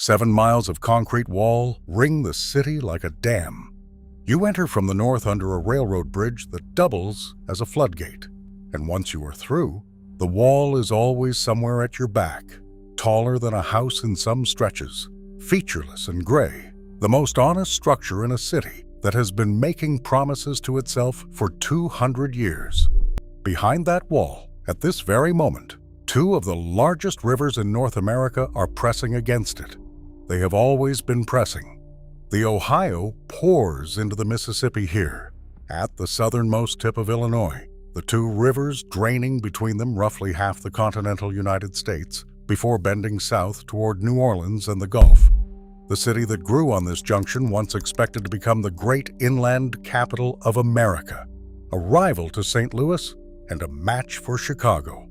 7 miles of concrete wall ring the city like a dam. You enter from the north under a railroad bridge that doubles as a floodgate. And once you are through, the wall is always somewhere at your back, taller than a house in some stretches, featureless and gray, the most honest structure in a city that has been making promises to itself for 200 years. Behind that wall, at this very moment, 2 of the largest rivers in North America are pressing against it. They have always been pressing. The Ohio pours into the Mississippi here, at the southernmost tip of Illinois, the 2 rivers draining between them roughly half the continental United States before bending south toward New Orleans and the Gulf. The city that grew on this junction once expected to become the great inland capital of America, a rival to St. Louis and a match for Chicago.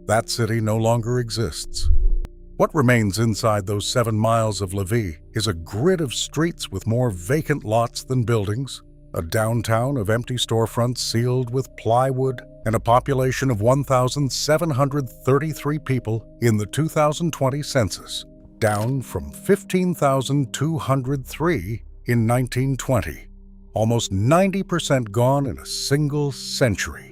That city no longer exists. What remains inside those 7 miles of levee is a grid of streets with more vacant lots than buildings, a downtown of empty storefronts sealed with plywood, and a population of 1,733 people in the 2020 census, down from 15,203 in 1920. Almost 90% gone in a single century.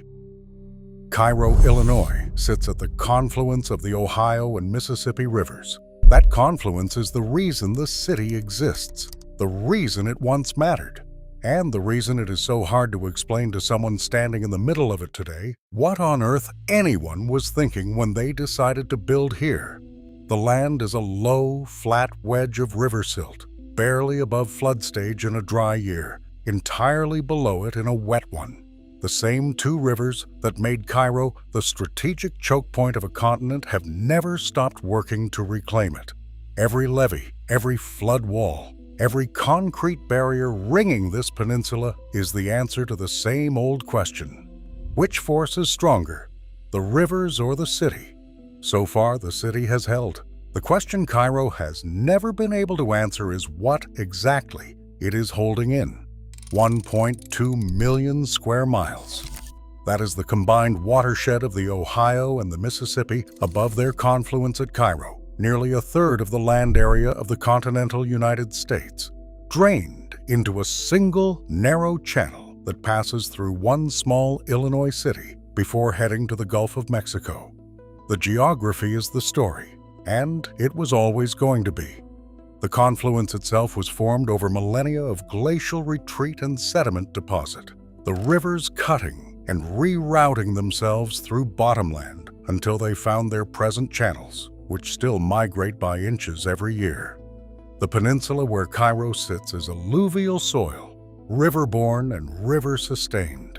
Cairo, Illinois, sits at the confluence of the Ohio and Mississippi rivers. That confluence is the reason the city exists, the reason it once mattered, and the reason it is so hard to explain to someone standing in the middle of it today what on earth anyone was thinking when they decided to build here. The land is a low, flat wedge of river silt, barely above flood stage in a dry year, entirely below it in a wet one. The same 2 rivers that made Cairo the strategic choke point of a continent have never stopped working to reclaim it. Every levee, every flood wall, every concrete barrier ringing this peninsula is the answer to the same old question. Which force is stronger, the rivers or the city? So far, the city has held. The question Cairo has never been able to answer is what exactly it is holding in. 1.2 million square miles. That is the combined watershed of the Ohio and the Mississippi above their confluence at Cairo, nearly a third of the land area of the continental United States, drained into a single narrow channel that passes through one small Illinois city before heading to the Gulf of Mexico. The geography is the story, and it was always going to be. The confluence itself was formed over millennia of glacial retreat and sediment deposit, the rivers cutting and rerouting themselves through bottomland until they found their present channels, which still migrate by inches every year. The peninsula where Cairo sits is alluvial soil, river-borne and river-sustained,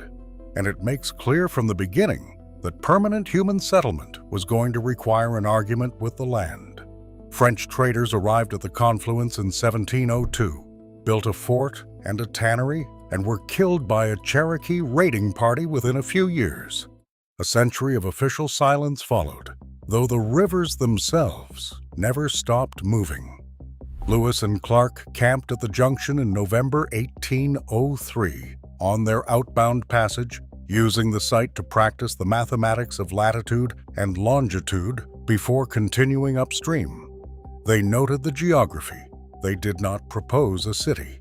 and it makes clear from the beginning that permanent human settlement was going to require an argument with the land. French traders arrived at the confluence in 1702, built a fort and a tannery, and were killed by a Cherokee raiding party within a few years. A century of official silence followed, though the rivers themselves never stopped moving. Lewis and Clark camped at the junction in November 1803 on their outbound passage, using the site to practice the mathematics of latitude and longitude before continuing upstream. They noted the geography. They did not propose a city.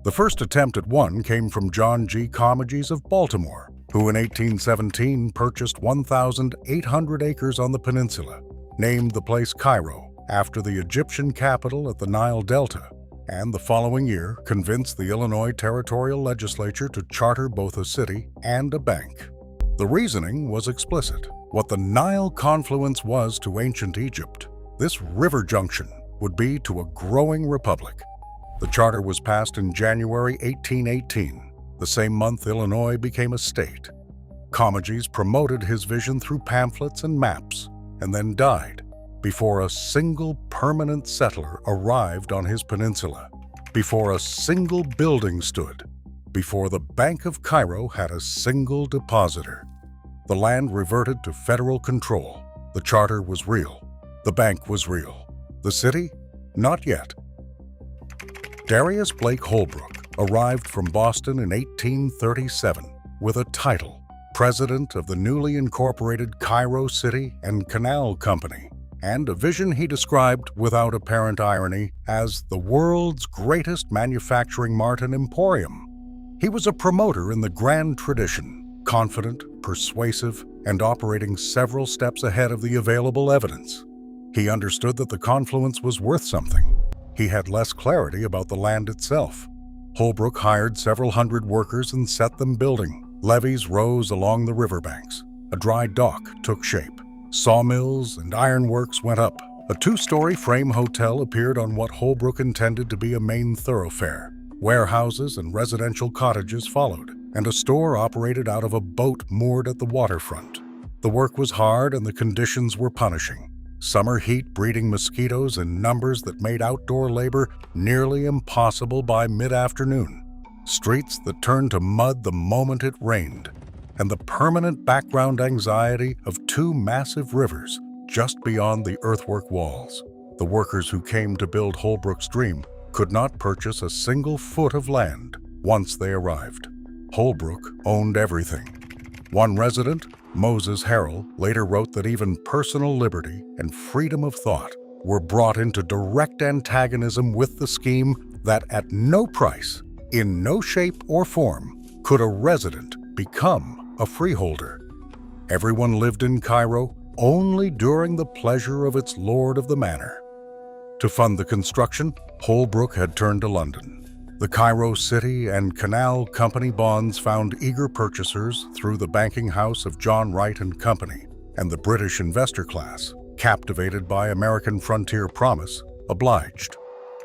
The first attempt at one came from John G. Comegys of Baltimore, who in 1817 purchased 1,800 acres on the peninsula, named the place Cairo after the Egyptian capital at the Nile Delta, and the following year convinced the Illinois Territorial Legislature to charter both a city and a bank. The reasoning was explicit. What the Nile confluence was to ancient Egypt, this river junction would be to a growing republic. The charter was passed in January 1818, the same month Illinois became a state. Comegys promoted his vision through pamphlets and maps, and then died before a single permanent settler arrived on his peninsula, before a single building stood, before the Bank of Cairo had a single depositor. The land reverted to federal control. The charter was real. The bank was real. The city? Not yet. Darius Blake Holbrook arrived from Boston in 1837 with a title, President of the newly incorporated Cairo City and Canal Company. and a vision he described without apparent irony as the world's greatest manufacturing mart and emporium. He was a promoter in the grand tradition, confident, persuasive, and operating several steps ahead of the available evidence. He understood that the confluence was worth something. He had less clarity about the land itself. Holbrook hired several hundred workers and set them building. Levees rose along the riverbanks. A dry dock took shape. Sawmills and ironworks went up. A two-story frame hotel appeared on what Holbrook intended to be a main thoroughfare. Warehouses and residential cottages followed, and a store operated out of a boat moored at the waterfront. The work was hard and the conditions were punishing. Summer heat breeding mosquitoes in numbers that made outdoor labor nearly impossible by mid-afternoon. Streets that turned to mud the moment it rained, and the permanent background anxiety of two massive rivers just beyond the earthwork walls. The workers who came to build Holbrook's dream could not purchase a single foot of land once they arrived. Holbrook owned everything. One resident, Moses Harrell, later wrote that even personal liberty and freedom of thought were brought into direct antagonism with the scheme that at no price, in no shape or form, could a resident become a freeholder. Everyone lived in Cairo only during the pleasure of its lord of the manor. To fund the construction, Holbrook had turned to London. The Cairo City and Canal Company bonds found eager purchasers through the banking house of John Wright and Company, and the British investor class, captivated by American frontier promise, obliged.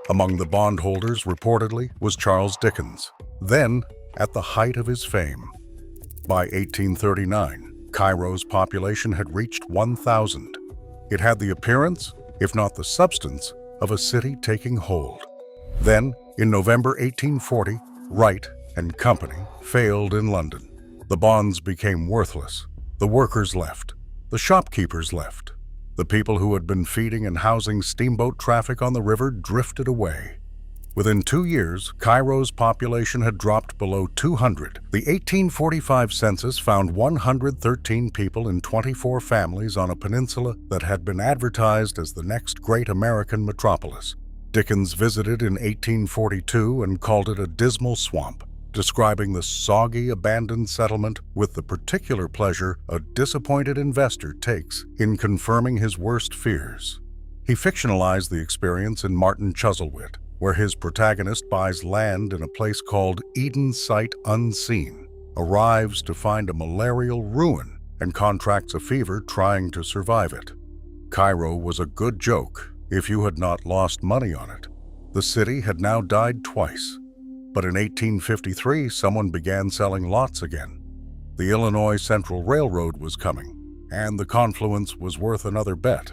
Among the bondholders, reportedly, was Charles Dickens, then at the height of his fame. By 1839, Cairo's population had reached 1,000. It had the appearance, if not the substance, of a city taking hold. Then, in November 1840, Wright and Company failed in London. The bonds became worthless. The workers left. The shopkeepers left. The people who had been feeding and housing steamboat traffic on the river drifted away. Within 2 years, Cairo's population had dropped below 200. The 1845 census found 113 people in 24 families on a peninsula that had been advertised as the next great American metropolis. Dickens visited in 1842 and called it a dismal swamp, describing the soggy, abandoned settlement with the particular pleasure a disappointed investor takes in confirming his worst fears. He fictionalized the experience in Martin Chuzzlewit, where his protagonist buys land in a place called Eden Sight Unseen, arrives to find a malarial ruin, and contracts a fever trying to survive it. Cairo was a good joke if you had not lost money on it. The city had now died twice, but in 1853 someone began selling lots again. The Illinois Central Railroad was coming, and the confluence was worth another bet.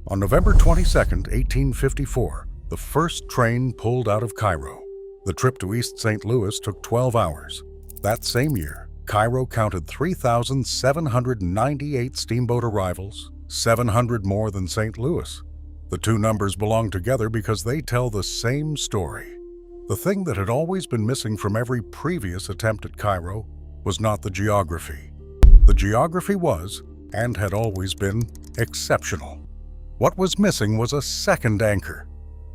On November 22, 1854, the first train pulled out of Cairo. The trip to East St. Louis took 12 hours. That same year, Cairo counted 3,798 steamboat arrivals, 700 more than St. Louis. The two numbers belong together because they tell the same story. The thing that had always been missing from every previous attempt at Cairo was not the geography. The geography was, and had always been, exceptional. What was missing was a second anchor.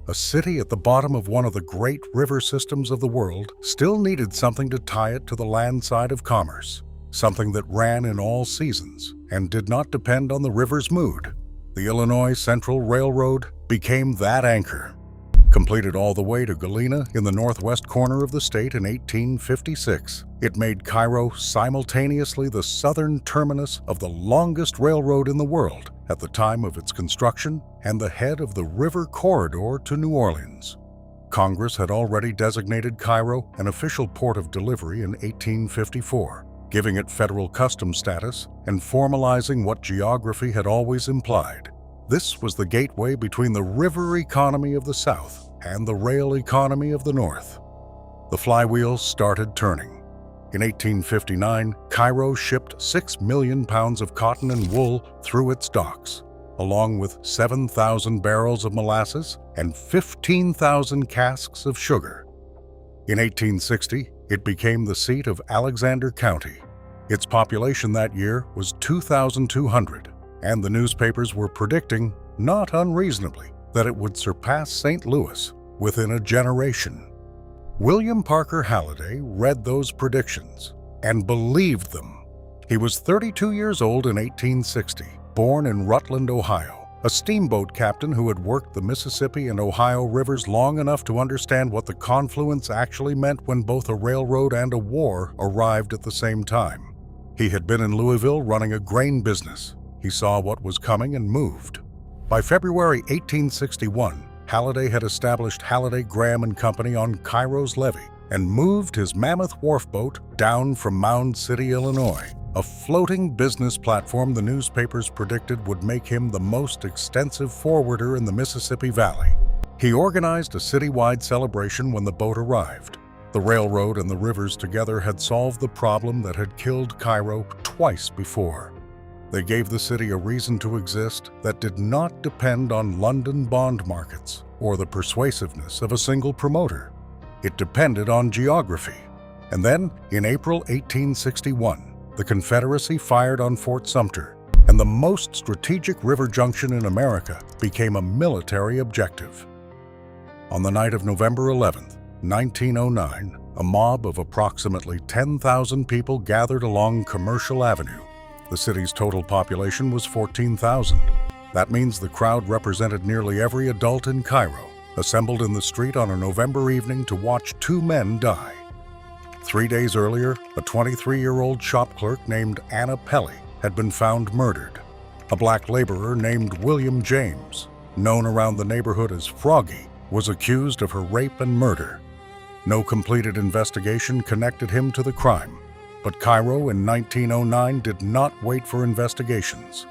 A city at the bottom of one of the great river systems of the world still needed something to tie it to the land side of commerce, something that ran in all seasons and did not depend on the river's mood. The Illinois Central Railroad became that anchor. Completed all the way to Galena in the northwest corner of the state in 1856, it made Cairo simultaneously the southern terminus of the longest railroad in the world at the time of its construction and the head of the river corridor to New Orleans. Congress had already designated Cairo an official port of delivery in 1854, giving it federal customs status and formalizing what geography had always implied. This was the gateway between the river economy of the South and the rail economy of the North. The flywheel started turning. In 1859, Cairo shipped 6 million pounds of cotton and wool through its docks, along with 7,000 barrels of molasses and 15,000 casks of sugar. In 1860, it became the seat of Alexander County. Its population that year was 2,200, and the newspapers were predicting, not unreasonably, that it would surpass St. Louis within a generation. William Parker Halliday read those predictions and believed them. He was 32 years old in 1860, born in Rutland, Ohio, a steamboat captain who had worked the Mississippi and Ohio rivers long enough to understand what the confluence actually meant when both a railroad and a war arrived at the same time. He had been in Louisville running a grain business. He saw what was coming and moved. By February 1861, Halliday had established Halliday, Graham and Company on Cairo's levee and moved his mammoth wharf boat down from Mound City, Illinois, a floating business platform the newspapers predicted would make him the most extensive forwarder in the Mississippi Valley. He organized a citywide celebration when the boat arrived. The railroad and the rivers together had solved the problem that had killed Cairo twice before. They gave the city a reason to exist that did not depend on London bond markets or the persuasiveness of a single promoter. It depended on geography. And then, in April 1861, the Confederacy fired on Fort Sumter, and the most strategic river junction in America became a military objective. On the night of November 11, 1909, a mob of approximately 10,000 people gathered along Commercial Avenue. The city's total population was 14,000. That means the crowd represented nearly every adult in Cairo, assembled in the street on a November evening to watch two men die. 3 days earlier, a 23-year-old shop clerk named Anna Pelly had been found murdered. A black laborer named William James, known around the neighborhood as Froggy, was accused of her rape and murder. No completed investigation connected him to the crime, but Cairo in 1909 did not wait for investigations.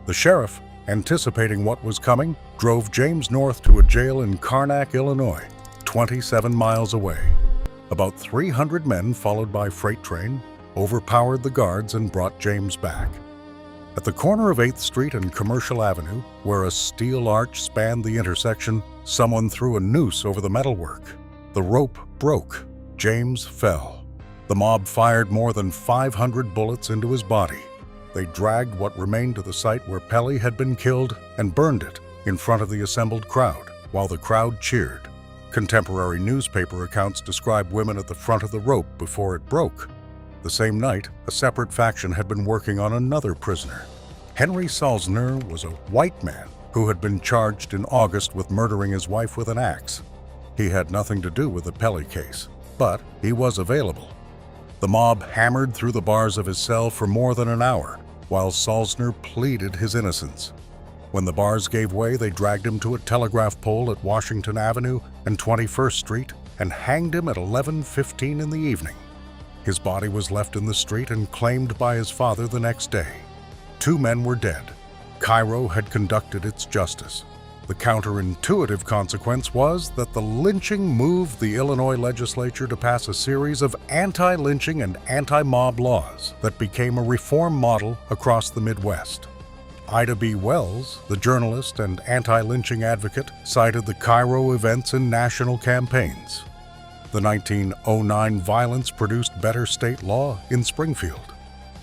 The sheriff, anticipating what was coming, drove James north to a jail in Karnak, Illinois, 27 miles away. About 300 men, followed by freight train, overpowered the guards and brought James back. At the corner of 8th Street and Commercial Avenue, where a steel arch spanned the intersection, someone threw a noose over the metalwork. The rope broke. James fell. The mob fired more than 500 bullets into his body. They dragged what remained to the site where Pelly had been killed and burned it in front of the assembled crowd, while the crowd cheered. Contemporary newspaper accounts describe women at the front of the rope before it broke. The same night, a separate faction had been working on another prisoner. Henry Salzner was a white man who had been charged in August with murdering his wife with an axe. He had nothing to do with the Pelly case, but he was available. The mob hammered through the bars of his cell for more than an hour, while Salzner pleaded his innocence. When the bars gave way, they dragged him to a telegraph pole at Washington Avenue and 21st Street and hanged him at 11:15 in the evening. His body was left in the street and claimed by his father the next day. 2 men were dead. Cairo had conducted its justice. The counterintuitive consequence was that the lynching moved the Illinois legislature to pass a series of anti-lynching and anti-mob laws that became a reform model across the Midwest. Ida B. Wells, the journalist and anti-lynching advocate, cited the Cairo events in national campaigns. The 1909 violence produced better state law in Springfield.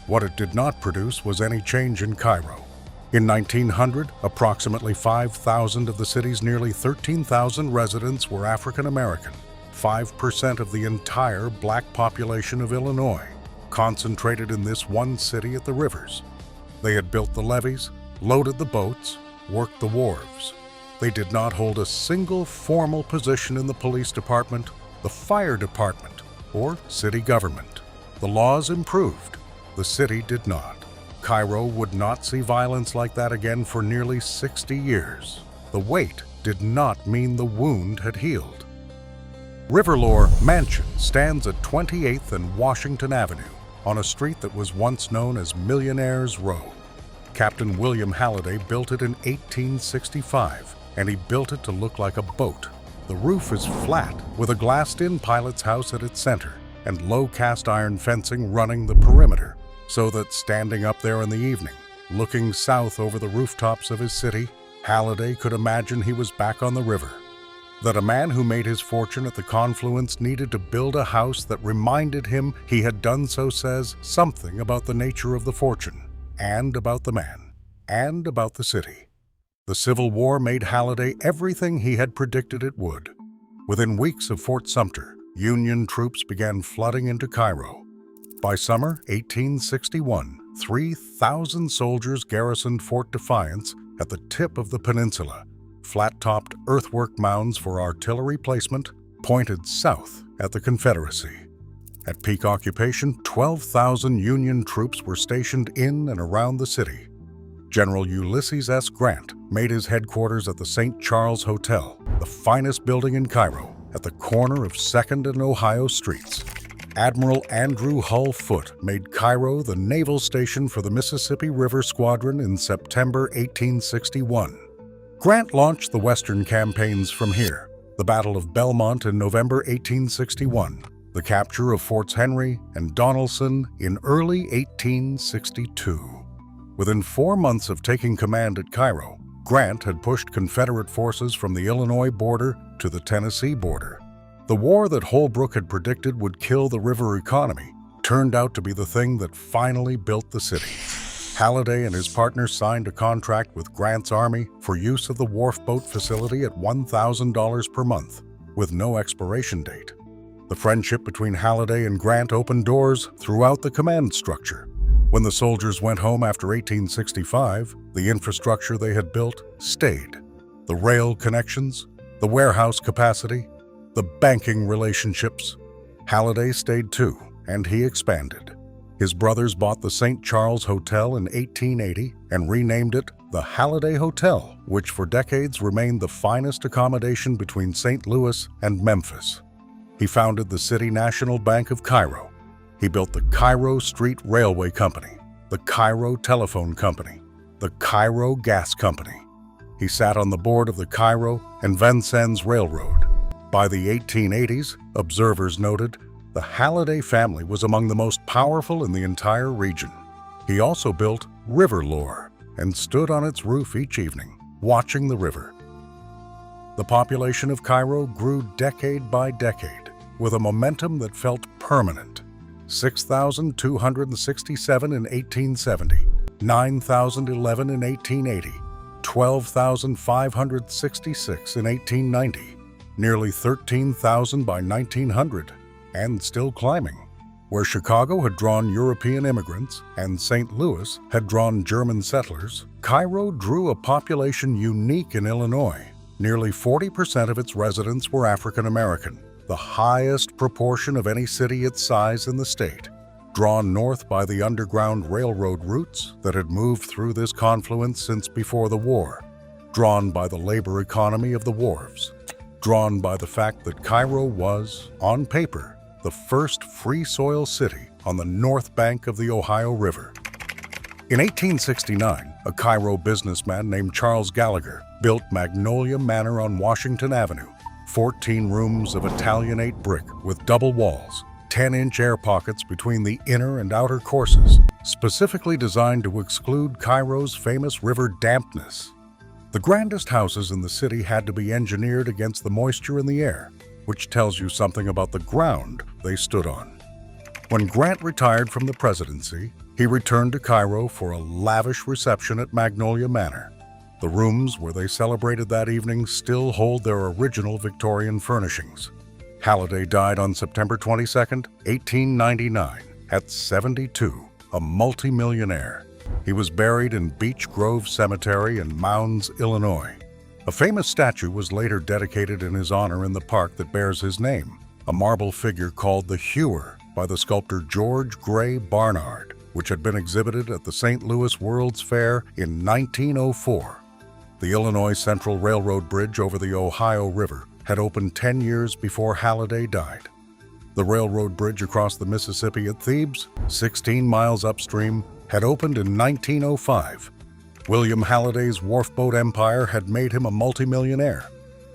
What it did not produce was any change in Cairo. In 1900, approximately 5,000 of the city's nearly 13,000 residents were African American, 5% of the entire black population of Illinois, concentrated in this one city at the rivers. They had built the levees, loaded the boats, worked the wharves. They did not hold a single formal position in the police department, the fire department, or city government. The laws improved. The city did not. Cairo would not see violence like that again for nearly 60 years. The wait did not mean the wound had healed. Riverlore Mansion stands at 28th and Washington Avenue, on a street that was once known as Millionaire's Row. Captain William Halliday built it in 1865, and he built it to look like a boat. The roof is flat, with a glassed-in pilot's house at its center, and low cast-iron fencing running the perimeter, so that standing up there in the evening, looking south over the rooftops of his city, Halliday could imagine he was back on the river. That a man who made his fortune at the confluence needed to build a house that reminded him he had done so says something about the nature of the fortune, and about the man, and about the city. The Civil War made Halliday everything he had predicted it would. Within weeks of Fort Sumter, Union troops began flooding into Cairo. By summer 1861, 3,000 soldiers garrisoned Fort Defiance at the tip of the peninsula. Flat-topped earthwork mounds for artillery placement pointed south at the Confederacy. At peak occupation, 12,000 Union troops were stationed in and around the city. General Ulysses S. Grant made his headquarters at the St. Charles Hotel, the finest building in Cairo, at the corner of 2nd and Ohio Streets. Admiral Andrew Hull Foote made Cairo the naval station for the Mississippi River Squadron in September 1861. Grant launched the Western campaigns from here: the Battle of Belmont in November 1861, the capture of Forts Henry and Donelson in early 1862. Within 4 months of taking command at Cairo, Grant had pushed Confederate forces from the Illinois border to the Tennessee border. The war that Holbrook had predicted would kill the river economy turned out to be the thing that finally built the city. Halliday and his partners signed a contract with Grant's Army for use of the wharf boat facility at $1,000 per month, with no expiration date. The friendship between Halliday and Grant opened doors throughout the command structure. When the soldiers went home after 1865, the infrastructure they had built stayed. The rail connections, the warehouse capacity, the banking relationships. Halliday stayed too, and he expanded. His brothers bought the St. Charles Hotel in 1880 and renamed it the Halliday Hotel, which for decades remained the finest accommodation between St. Louis and Memphis. He founded the City National Bank of Cairo. He built the Cairo Street Railway Company, the Cairo Telephone Company, the Cairo Gas Company. He sat on the board of the Cairo and Vincennes Railroad. By the 1880s, observers noted, the Halliday family was among the most powerful in the entire region. He also built River Lore and stood on its roof each evening, watching the river. The population of Cairo grew decade by decade, with a momentum that felt permanent. 6,267 in 1870, 9,011 in 1880, 12,566 in 1890, nearly 13,000 by 1900, and still climbing. Where Chicago had drawn European immigrants and St. Louis had drawn German settlers, Cairo drew a population unique in Illinois. Nearly 40% of its residents were African American, the highest proportion of any city its size in the state, drawn north by the Underground Railroad routes that had moved through this confluence since before the war, drawn by the labor economy of the wharves, drawn by the fact that Cairo was, on paper, the first free soil city on the north bank of the Ohio River. In 1869, a Cairo businessman named Charles Gallagher built Magnolia Manor on Washington Avenue, 14 rooms of Italianate brick with double walls, 10-inch air pockets between the inner and outer courses, specifically designed to exclude Cairo's famous river dampness. The grandest houses in the city had to be engineered against the moisture in the air, which tells you something about the ground they stood on. When Grant retired from the presidency, he returned to Cairo for a lavish reception at Magnolia Manor. The rooms where they celebrated that evening still hold their original Victorian furnishings. Halliday died on September 22, 1899, at 72, a multimillionaire. He was buried in Beech Grove Cemetery in Mounds, Illinois. A famous statue was later dedicated in his honor in the park that bears his name, a marble figure called the Hewer by the sculptor George Gray Barnard, which had been exhibited at the St. Louis World's Fair in 1904. The Illinois Central Railroad Bridge over the Ohio River had opened 10 years before Halliday died. The railroad bridge across the Mississippi at Thebes, 16 miles upstream, had opened in 1905. William Halliday's wharf boat empire had made him a multimillionaire.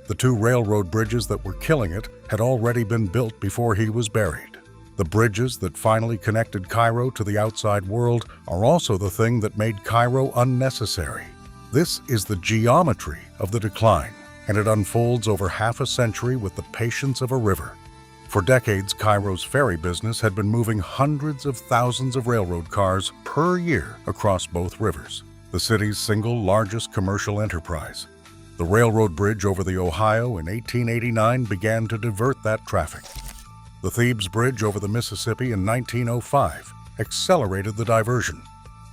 The two railroad bridges that were killing it had already been built before he was buried. The bridges that finally connected Cairo to the outside world are also the thing that made Cairo unnecessary. This is the geometry of the decline, and it unfolds over half a century with the patience of a river. For decades, Cairo's ferry business had been moving hundreds of thousands of railroad cars per year across both rivers. the city's single largest commercial enterprise. The railroad bridge over the Ohio in 1889 began to divert that traffic. The Thebes Bridge over the Mississippi in 1905 accelerated the diversion.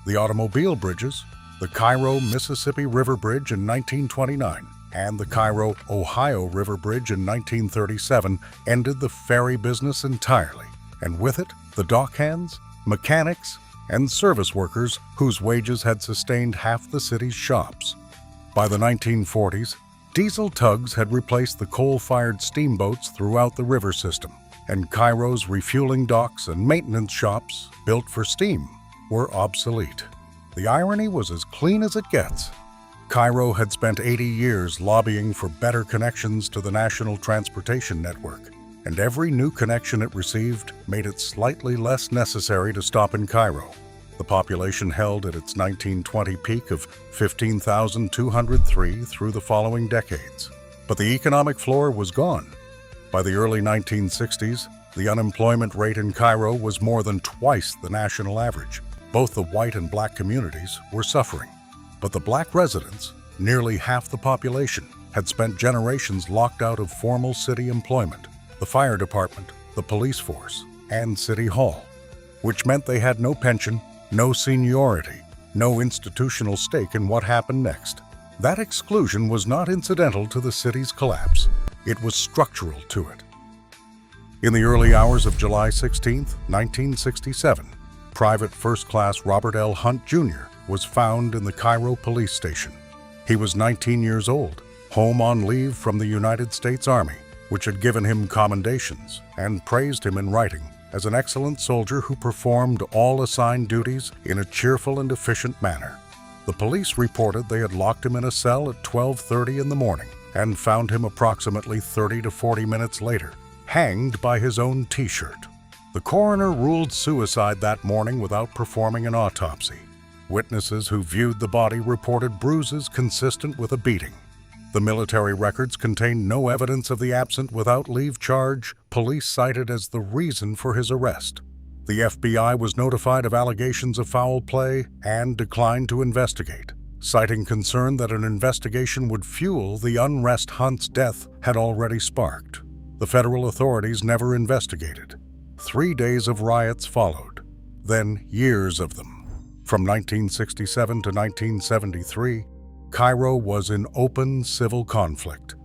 The automobile bridges, the Cairo, Mississippi River Bridge in 1929 and the Cairo, Ohio River Bridge in 1937 ended the ferry business entirely, and with it, the dockhands, mechanics, and service workers whose wages had sustained half the city's shops. By the 1940s, diesel tugs had replaced the coal-fired steamboats throughout the river system, and Cairo's refueling docks and maintenance shops, built for steam, were obsolete. The irony was as clean as it gets. Cairo had spent 80 years lobbying for better connections to the national transportation network, and every new connection it received made it slightly less necessary to stop in Cairo. The population held at its 1920 peak of 15,203 through the following decades. But the economic floor was gone. By the early 1960s, the unemployment rate in Cairo was more than twice the national average. Both the white and black communities were suffering. But the black residents, nearly half the population, had spent generations locked out of formal city employment, the fire department, the police force, and City Hall, which meant they had no pension, no seniority, no institutional stake in what happened next. That exclusion was not incidental to the city's collapse. It was structural to it. In the early hours of July 16, 1967, Private First Class Robert L. Hunt, Jr. was found in the Cairo police station. He was 19 years old, home on leave from the United States Army, which had given him commendations and praised him in writing as an excellent soldier who performed all assigned duties in a cheerful and efficient manner. The police reported they had locked him in a cell at 12:30 in the morning and found him approximately 30 to 40 minutes later, hanged by his own T-shirt. The coroner ruled suicide that morning without performing an autopsy. Witnesses who viewed the body reported bruises consistent with a beating. The military records contained no evidence of the absent without leave charge police cited as the reason for his arrest. The FBI was notified of allegations of foul play and declined to investigate, citing concern that an investigation would fuel the unrest Hunt's death had already sparked. The federal authorities never investigated. 3 days of riots followed, then years of them. From 1967 to 1973, Cairo was in open civil conflict.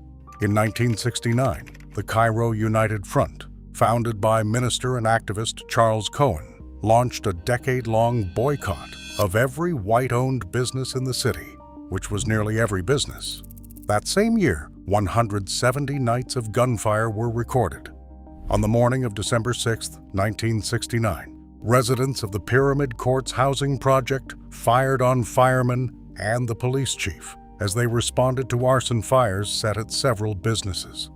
In 1969, the Cairo United Front, founded by minister and activist Charles Cohen, launched a decade-long boycott of every white-owned business in the city, which was nearly every business. That same year, 170 nights of gunfire were recorded. On the morning of December 6, 1969, residents of the Pyramid Courts housing project fired on firemen and the police chief as they responded to arson fires set at several businesses.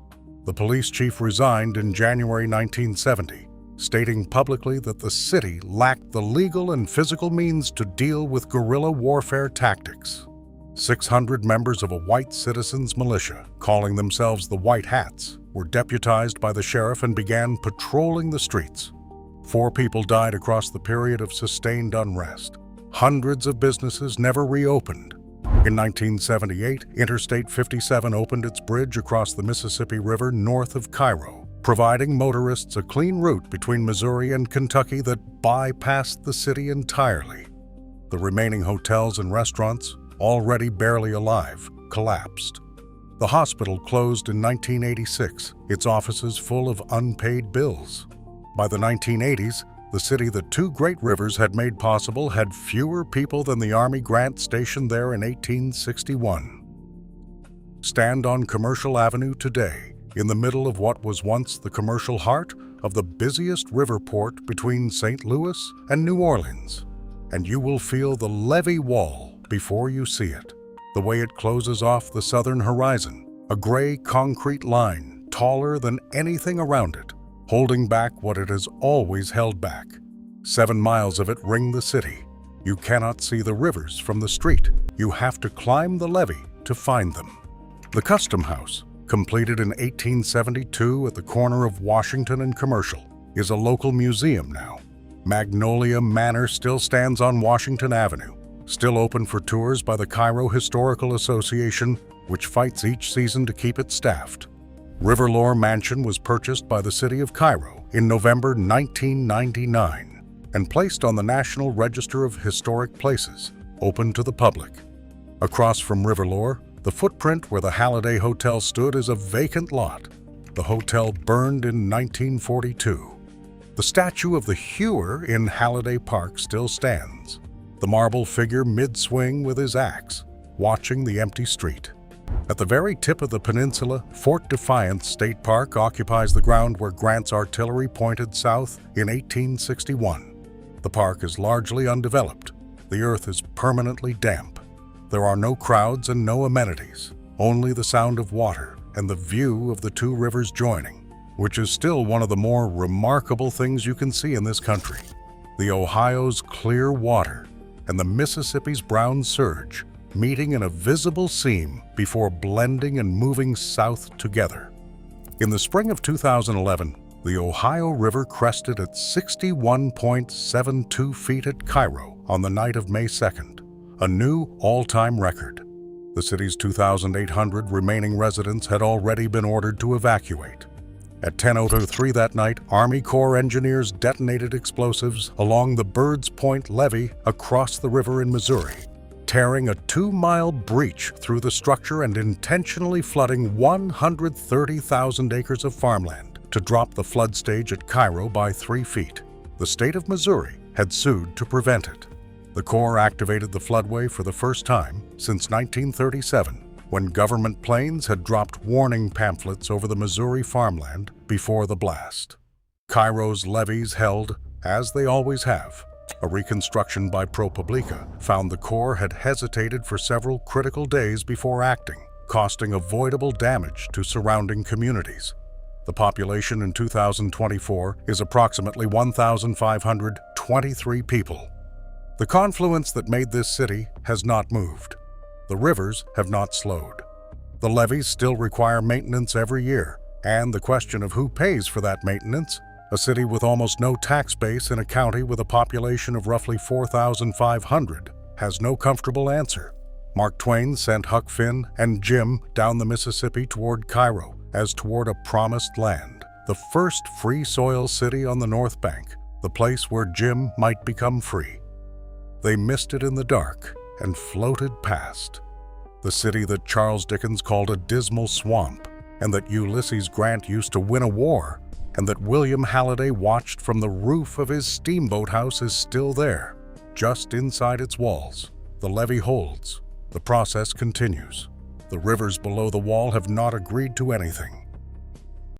The police chief resigned in January 1970, stating publicly that the city lacked the legal and physical means to deal with guerrilla warfare tactics. 600 members of a white citizens' militia, calling themselves the White Hats, were deputized by the sheriff and began patrolling the streets. 4 people died across the period of sustained unrest. Hundreds of businesses never reopened. In 1978, Interstate 57 opened its bridge across the Mississippi River north of Cairo, providing motorists a clean route between Missouri and Kentucky that bypassed the city entirely. The remaining hotels and restaurants, already barely alive, collapsed. The hospital closed in 1986, its offices full of unpaid bills. By the 1980s, the city the 2 great rivers had made possible had fewer people than the Army grant stationed there in 1861. Stand on Commercial Avenue today, in the middle of what was once the commercial heart of the busiest river port between St. Louis and New Orleans, and you will feel the levee wall before you see it, the way it closes off the southern horizon, a gray concrete line taller than anything around it, holding back what it has always held back. 7 miles of it ring the city. You cannot see the rivers from the street. You have to climb the levee to find them. The Custom House, completed in 1872 at the corner of Washington and Commercial, is a local museum now. Magnolia Manor still stands on Washington Avenue, still open for tours by the Cairo Historical Association, which fights each season to keep it staffed. Riverlore Mansion was purchased by the city of Cairo in November 1999 and placed on the National Register of Historic Places, open to the public. Across from Riverlore, the footprint where the Halliday Hotel stood is a vacant lot. The hotel burned in 1942. The statue of the hewer in Halliday Park still stands, the marble figure mid-swing with his axe, watching the empty street. At the very tip of the peninsula, Fort Defiance State Park occupies the ground where Grant's artillery pointed south in 1861. The park is largely undeveloped. The earth is permanently damp. There are no crowds and no amenities, only the sound of water and the view of the two rivers joining, which is still one of the more remarkable things you can see in this country. The Ohio's clear water and the Mississippi's brown surge meeting in a visible seam before blending and moving south together. In the spring of 2011, the Ohio River crested at 61.72 feet at Cairo on the night of May 2nd, a new all-time record. The city's 2,800 remaining residents had already been ordered to evacuate. At 10:03 that night, Army Corps engineers detonated explosives along the Birds Point levee across the river in Missouri, tearing a 2-mile breach through the structure and intentionally flooding 130,000 acres of farmland to drop the flood stage at Cairo by 3 feet. The state of Missouri had sued to prevent it. The Corps activated the floodway for the first time since 1937, when government planes had dropped warning pamphlets over the Missouri farmland before the blast. Cairo's levees held, as they always have. A reconstruction by ProPublica found the Corps had hesitated for several critical days before acting, costing avoidable damage to surrounding communities. The population in 2024 is approximately 1,523 people. The confluence that made this city has not moved. The rivers have not slowed. The levees still require maintenance every year, and the question of who pays for that maintenance, a city with almost no tax base in a county with a population of roughly 4,500, has no comfortable answer. Mark Twain sent Huck Finn and Jim down the Mississippi toward Cairo as toward a promised land, the first free soil city on the North Bank, the place where Jim might become free. They missed it in the dark and floated past. The city that Charles Dickens called a dismal swamp, and that Ulysses Grant used to win a war, and that William Halliday watched from the roof of his steamboat house is still there, just inside its walls. The levee holds. The process continues. The rivers below the wall have not agreed to anything.